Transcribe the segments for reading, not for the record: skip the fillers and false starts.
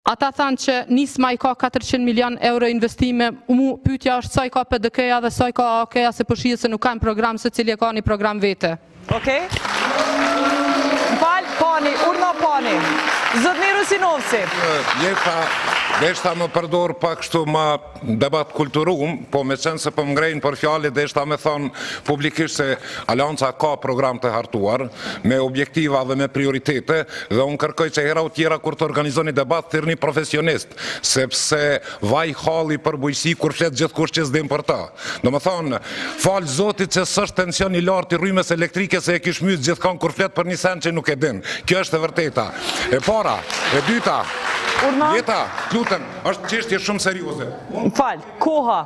ata thanë që Nisma i ka 400 milion euro investime, pyetja është sa i ka PDK-ja dhe sa i ka AOK-ja, se po shihet se nuk kanë program, se cili e ka një program vete. Okej. Pani, urna pani. Zotni Rusinovci. Deshta më përdor pak kështu ma debat kulturum, po me qenë se po më ngrejnë për fjalli, deshta me thonë publikisht se Alianca ka program të hartuar, me objektiva dhe me prioritete, dhe unë kërkoj që hera u tjera kur të organizoni debat të një profesionist, sepse vaj halli për bujësi kur flet gjithë kush që s'dim për ta. Do më thonë, falë zotit që s'është tension i lartë i rrymes elektrike se e kish mytë gjithë kanë kur flet për një sen që nuk e din. Kjo është e vërteta. E para, e dyta, Jeta, lutem, është çështje shumë serioze. Fal, koha.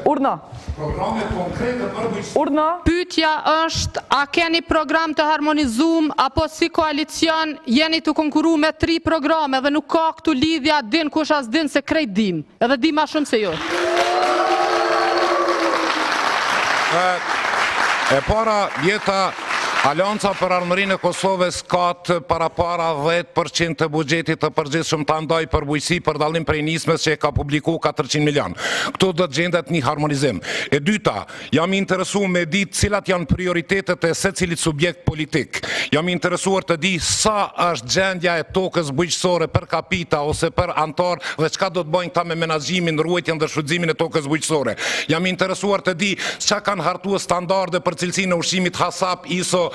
Urna. Programet konkrete për bujësi. Urna. Pyetja është, a keni program të harmonizuar apo si koalicion jeni të konkurruar me 3 programe dhe nuk ka këtu lidhja din kush as din se krejt dim. Edhe di më shumë se ju. E para, Jeta, Alianca për Armërinë e Kosovës ka të parapara 10% të buxhetit të përgjithshëm të ndaj për bujësi për dallim prej nismes që e ka publiku 400 milion. Këtu do të gjendet një harmonizim. E dyta, jam interesuar me ditë cilat janë prioritetet e secilit subjekt politik. Jam interesuar të di sa është gjendja e tokës bujqësore për kapita ose për antar dhe çka do të bëjnë ta me menaxhimin, ruajtjen dhe shfrytëzimin e tokës bujqësore. Jam interesuar të di çka kanë hartuar standarde për cilësinë e ushqimit HACCP, ISO,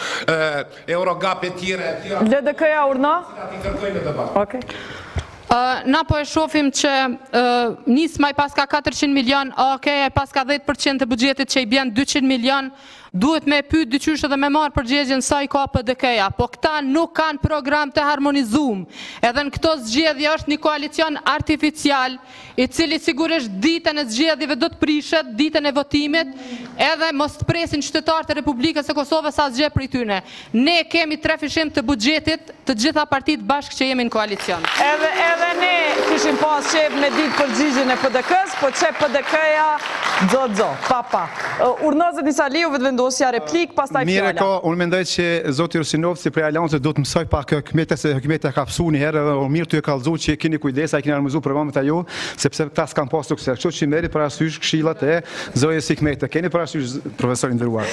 Eurogap e tjera. LDK-ja urna? Okej. Na po e shohim që Nisma i paska 400 milion, AOK e paska 10% të buxhetit që i bjen 200 milion, duhet me pyet dyqysh edhe me marë përgjigjen sa i ka PDK-ja, po këta nuk kanë program të harmonizuar. Edhe në këto zgjedhje është një koalicion artificial, i cili sigurisht ditën e zgjedhjeve do të prishet, ditën e votimit, edhe mos të presin qytetarët e Republikës së Kosovës asgjë prej tyre. Ne kemi 3 fishim të buxhetit, të gjitha partitë bashkë që jemi në koalicion. Edhe ne kishim pas qef me ditë përgjigjen e PDK-s, po që PDK-ja dzo, papa. Urnazët Nisa Liu vetë vendosja replik, pastaj fjala. Mire ka, unë mendoj që zoti Rusinovci prej Aliancës do të mësoj pak hëkmete se hëkmete ka pësu një herë, dhe mirë të e kalëzu që keni kujdesa, keni harmonizuar programet ajo, sepse ta s'kan pas sukses. Kështu që meri parasysh këshillat e zotës hëkmete. Keni parasysh profesorin nderuar.